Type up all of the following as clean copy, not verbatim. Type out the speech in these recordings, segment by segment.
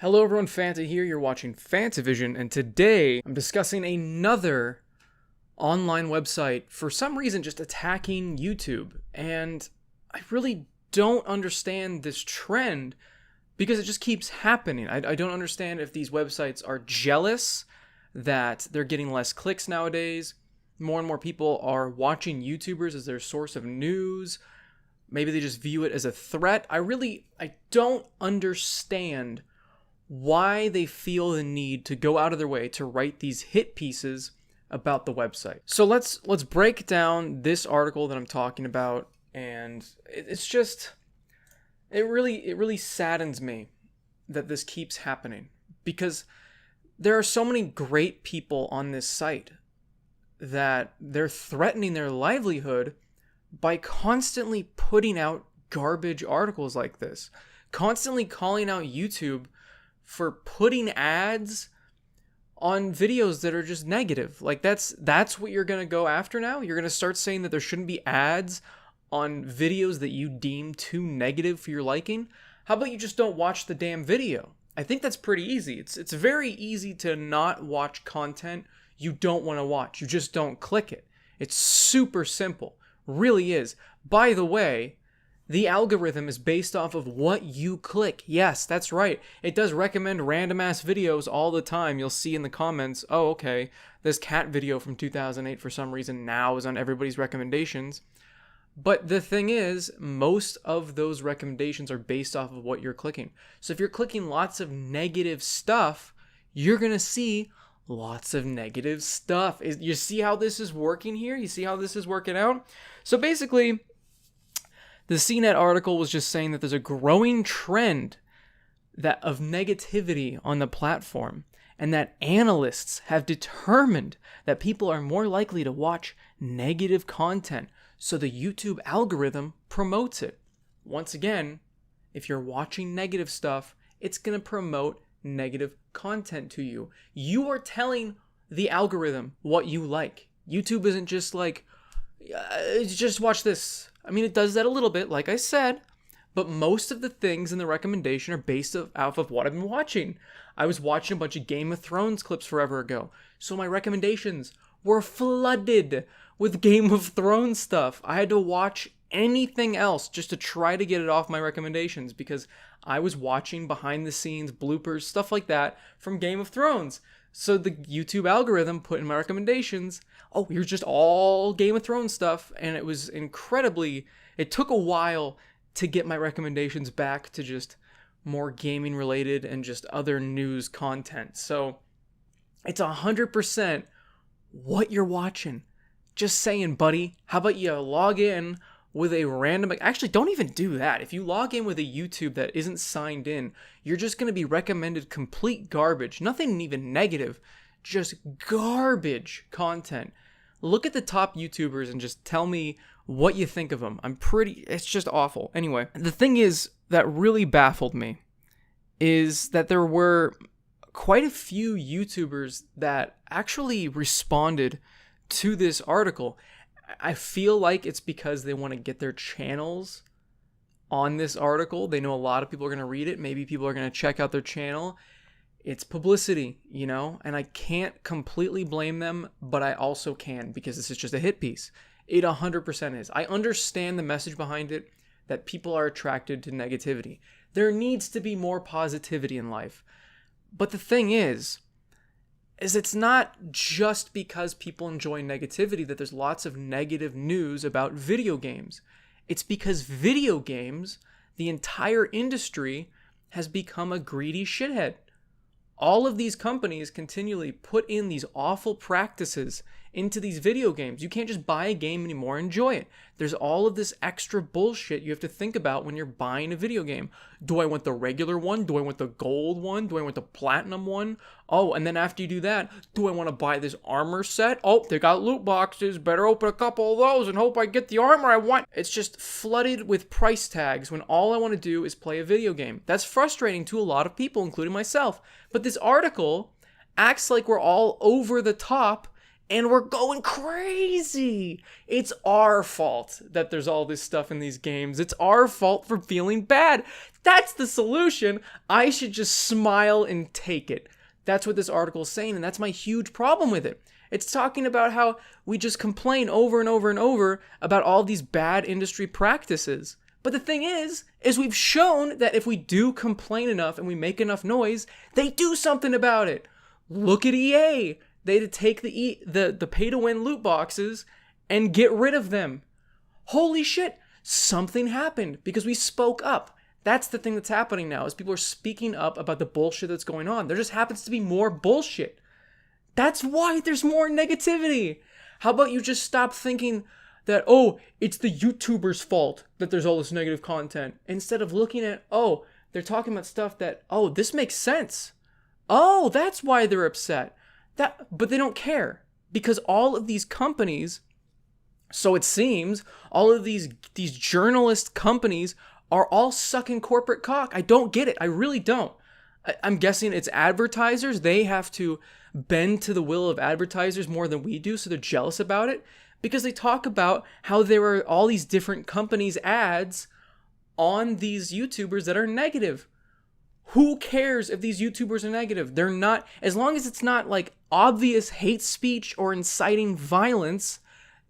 Hello everyone, Fanta here, you're watching Fantavision, and today I'm discussing another online website for some reason just attacking YouTube. And I really don't understand this trend because it just keeps happening. I don't understand if these websites are jealous that they're getting less clicks nowadays. More and more people are watching YouTubers as their source of news. Maybe they just view it as a threat. I don't understand why they feel the need to go out of their way to write these hit pieces about the website. So let's break down this article that I'm talking about, and it really saddens me that this keeps happening because there are so many great people on this site that they're threatening their livelihood by constantly putting out garbage articles like this, constantly calling out YouTube for putting ads on videos that are just negative. Like that's what you're going to go after now? You're going to start saying that there shouldn't be ads on videos that you deem too negative for your liking? How about you just don't watch the damn video? I think that's pretty easy. It's very easy to not watch content you don't want to watch. You just don't click it. It's super simple. Really is. By the way, the algorithm is based off of what you click. Yes, that's right. It does recommend random ass videos all the time. You'll see in the comments, oh, okay, this cat video from 2008 for some reason now is on everybody's recommendations. But the thing is, most of those recommendations are based off of what you're clicking. So if you're clicking lots of negative stuff, you're going to see lots of negative stuff. You see how this is working here? You see how this is working out? So basically, the CNET article was just saying that there's a growing trend of negativity on the platform, and that analysts have determined that people are more likely to watch negative content, so the YouTube algorithm promotes it. Once again, if you're watching negative stuff, it's going to promote negative content to you. You are telling the algorithm what you like. YouTube isn't just like, just watch this. I mean, it does that a little bit, like I said, but most of the things in the recommendation are based off of what I've been watching. I was watching a bunch of Game of Thrones clips forever ago, so my recommendations were flooded with Game of Thrones stuff. I had to watch anything else just to try to get it off my recommendations because I was watching behind the scenes bloopers, stuff like that from Game of Thrones. So the YouTube algorithm put in my recommendations, oh, here's just all Game of Thrones stuff. And it was it took a while to get my recommendations back to just more gaming related and just other news content. So it's 100% what you're watching. Just saying, buddy, how about you log in with a random... Actually, don't even do that. If you log in with a YouTube that isn't signed in, you're just going to be recommended complete garbage. Nothing even negative, just garbage content. Look at the top YouTubers and just tell me what you think of them. It's just awful. Anyway, the thing is that really baffled me is that there were quite a few YouTubers that actually responded to this article. I feel like it's because they want to get their channels on this article. They know a lot of people are going to read it. Maybe people are going to check out their channel. It's publicity, and I can't completely blame them, but I also can because this is just a hit piece. It 100% is. I understand the message behind it, that people are attracted to negativity. There needs to be more positivity in life. But the thing is it's not just because people enjoy negativity that there's lots of negative news about video games. It's because video games, the entire industry, has become a greedy shithead. All of these companies continually put in these awful practices into these video games. You can't just buy a game anymore and enjoy it. There's all of this extra bullshit you have to think about when you're buying a video game. Do I want the regular one? Do I want the gold one? Do I want the platinum one? Oh, and then after you do that, do I want to buy this armor set? Oh, they got loot boxes. Better open a couple of those and hope I get the armor I want. It's just flooded with price tags when all I want to do is play a video game. That's frustrating to a lot of people, including myself. But this article acts like we're all over the top and we're going crazy. It's our fault that there's all this stuff in these games. It's our fault for feeling bad. That's the solution. I should just smile and take it. That's what this article is saying, and that's my huge problem with it. It's talking about how we just complain over and over and over about all these bad industry practices. But the thing is we've shown that if we do complain enough and we make enough noise, they do something about it. Look at EA. They had to take the pay-to-win loot boxes and get rid of them. Holy shit, something happened because we spoke up. That's the thing that's happening now, is people are speaking up about the bullshit that's going on. There just happens to be more bullshit. That's why there's more negativity. How about you just stop thinking that, oh, it's the YouTubers' fault that there's all this negative content, instead of looking at, oh, they're talking about stuff that, oh, this makes sense. Oh, that's why they're upset. But they don't care, because all of these companies, so it seems, all of these journalist companies are all sucking corporate cock. I don't get it. I really don't. I'm guessing it's advertisers. They have to bend to the will of advertisers more than we do, so they're jealous about it, because they talk about how there are all these different companies' ads on these YouTubers that are negative. Who cares if these YouTubers are negative? They're not, as long as it's not like obvious hate speech or inciting violence,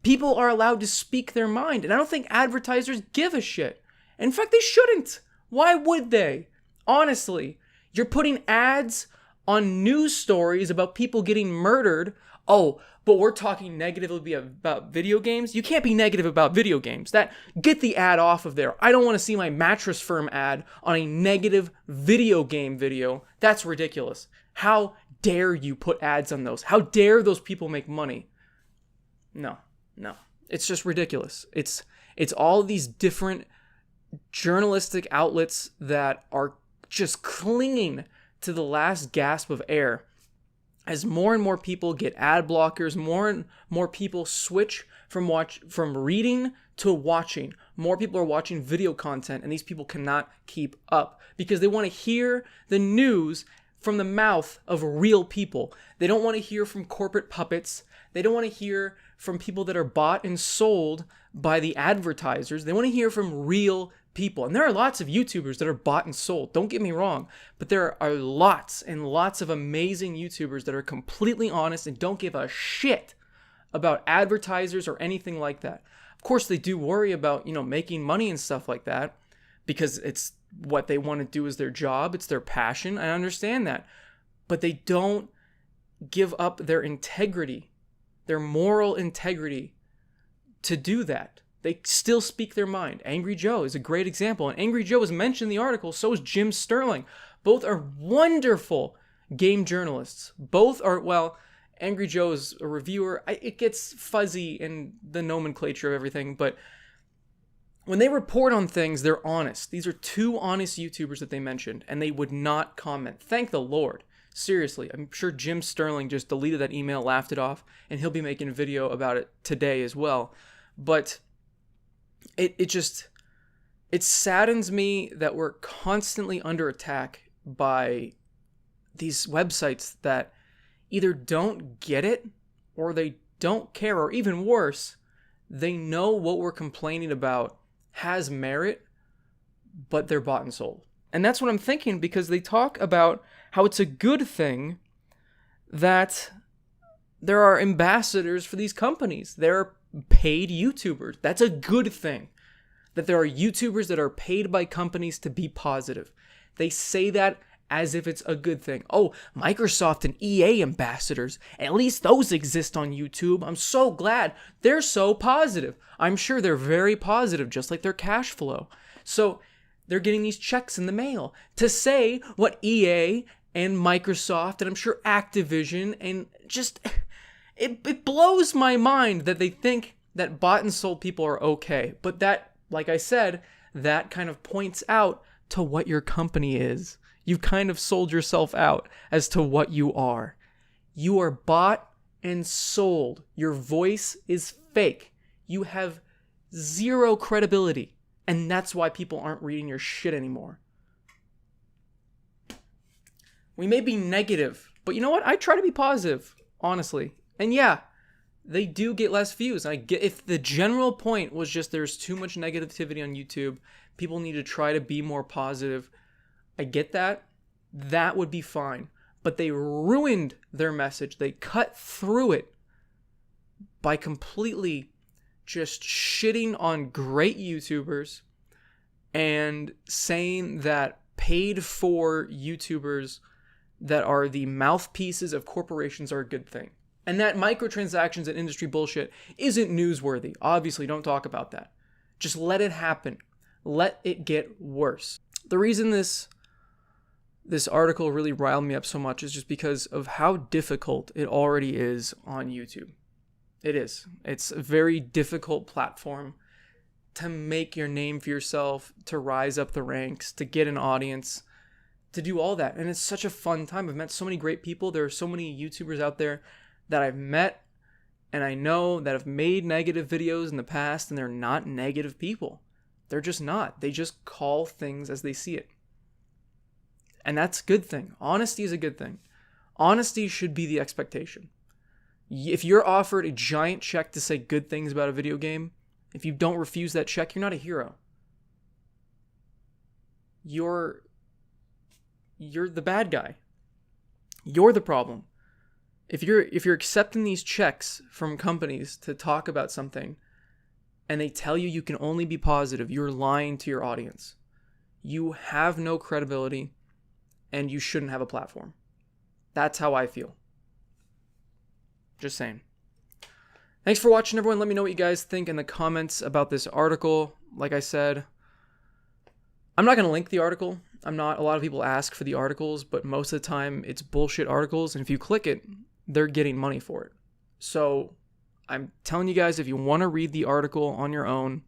people are allowed to speak their mind. And I don't think advertisers give a shit. In fact, they shouldn't. Why would they? Honestly, you're putting ads on news stories about people getting murdered. Oh, but we're talking negatively about video games? You can't be negative about video games. Get the ad off of there. I don't want to see my Mattress Firm ad on a negative video game video. That's ridiculous. How dare you put ads on those? How dare those people make money? No. It's just ridiculous. It's all these different journalistic outlets that are just clinging to the last gasp of air. As more and more people get ad blockers, more and more people switch from reading to watching. More people are watching video content, and these people cannot keep up because they want to hear the news from the mouth of real people. They don't want to hear from corporate puppets. They don't want to hear from people that are bought and sold by the advertisers. They want to hear from real people. And there are lots of YouTubers that are bought and sold. Don't get me wrong. But there are lots and lots of amazing YouTubers that are completely honest and don't give a shit about advertisers or anything like that. Of course, they do worry about, making money and stuff like that because it's what they want to do as their job. It's their passion. I understand that. But they don't give up their integrity, their moral integrity to do that. They still speak their mind. Angry Joe is a great example. And Angry Joe is mentioned in the article. So is Jim Sterling. Both are wonderful game journalists. Both are, Angry Joe is a reviewer. It gets fuzzy in the nomenclature of everything. But when they report on things, they're honest. These are two honest YouTubers that they mentioned. And they would not comment. Thank the Lord. Seriously, I'm sure Jim Sterling just deleted that email, laughed it off. And he'll be making a video about it today as well. But it saddens me that we're constantly under attack by these websites that either don't get it or they don't care, or even worse, they know what we're complaining about has merit, but they're bought and sold. And that's what I'm thinking, because they talk about how it's a good thing that there are ambassadors for these companies. They're paid YouTubers. That's a good thing. That there are YouTubers that are paid by companies to be positive. They say that as if it's a good thing. Oh, Microsoft and EA ambassadors, at least those exist on YouTube. I'm so glad. They're so positive. I'm sure they're very positive, just like their cash flow. So they're getting these checks in the mail to say what EA and Microsoft and I'm sure Activision and just... It blows my mind that they think that bought and sold people are okay. But that, like I said, that kind of points out to what your company is. You've kind of sold yourself out as to what you are. You are bought and sold. Your voice is fake. You have zero credibility. And that's why people aren't reading your shit anymore. We may be negative, but you know what? I try to be positive, honestly. And yeah, they do get less views. I get, if the general point was just there's too much negativity on YouTube, people need to try to be more positive, I get that. That would be fine. But they ruined their message. They cut through it by completely just shitting on great YouTubers and saying that paid for YouTubers that are the mouthpieces of corporations are a good thing. And that microtransactions and industry bullshit isn't newsworthy. Obviously, don't talk about that. Just let it happen. Let it get worse. The reason this article really riled me up so much is just because of how difficult it already is on YouTube. It is. It's a very difficult platform to make your name for yourself, to rise up the ranks, to get an audience, to do all that. And it's such a fun time. I've met so many great people. There are so many YouTubers out there that I've met and I know that have made negative videos in the past, and they're not negative people. They're just not. They just call things as they see it. And that's a good thing. Honesty is a good thing. Honesty should be the expectation. If you're offered a giant check to say good things about a video game, if you don't refuse that check, you're not a hero. You're the bad guy. You're the problem. If you're accepting these checks from companies to talk about something and they tell you you can only be positive, you're lying to your audience. You have no credibility and you shouldn't have a platform. That's how I feel. Just saying. Thanks for watching, everyone. Let me know what you guys think in the comments about this article. Like I said, I'm not going to link the article. A lot of people ask for the articles, but most of the time it's bullshit articles. And if you click it, they're getting money for it. So I'm telling you guys, if you want to read the article on your own,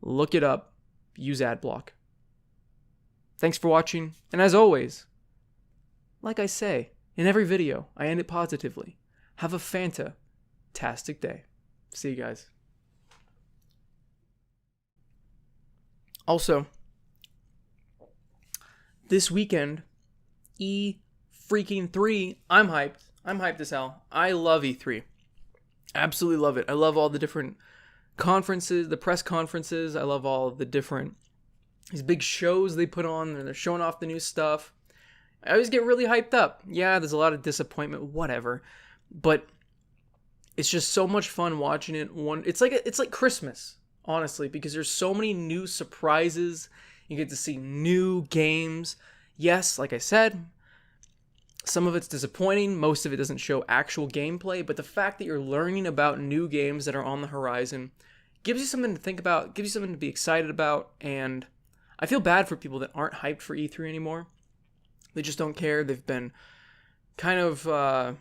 look it up, use AdBlock. Thanks for watching. And as always, like I say in every video, I end it positively. Have a fantastic day. See you guys. Also, this weekend, E3, I'm hyped. I'm hyped as hell. I love E3. Absolutely love it. I love all the different conferences, the press conferences. I love all the different, these big shows they put on, and they're showing off the new stuff. I always get really hyped up. Yeah, there's a lot of disappointment, whatever. But it's just so much fun watching it. It's like Christmas, honestly, because there's so many new surprises. You get to see new games. Yes, like I said, some of it's disappointing. Most of it doesn't show actual gameplay, but the fact that you're learning about new games that are on the horizon gives you something to think about, gives you something to be excited about, and I feel bad for people that aren't hyped for E3 anymore. They just don't care. They've been kind of, I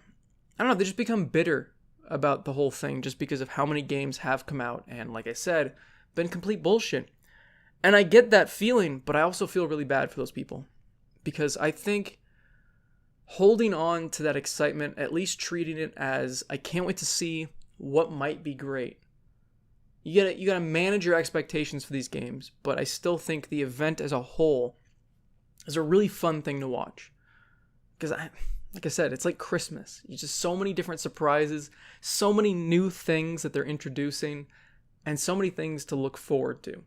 don't know, they just become bitter about the whole thing just because of how many games have come out, and like I said, been complete bullshit. And I get that feeling, but I also feel really bad for those people, because I think holding on to that excitement, at least treating it as, I can't wait to see what might be great. You gotta manage your expectations for these games, but I still think the event as a whole is a really fun thing to watch. Because like I said, it's like Christmas. It's just so many different surprises, so many new things that they're introducing, and so many things to look forward to.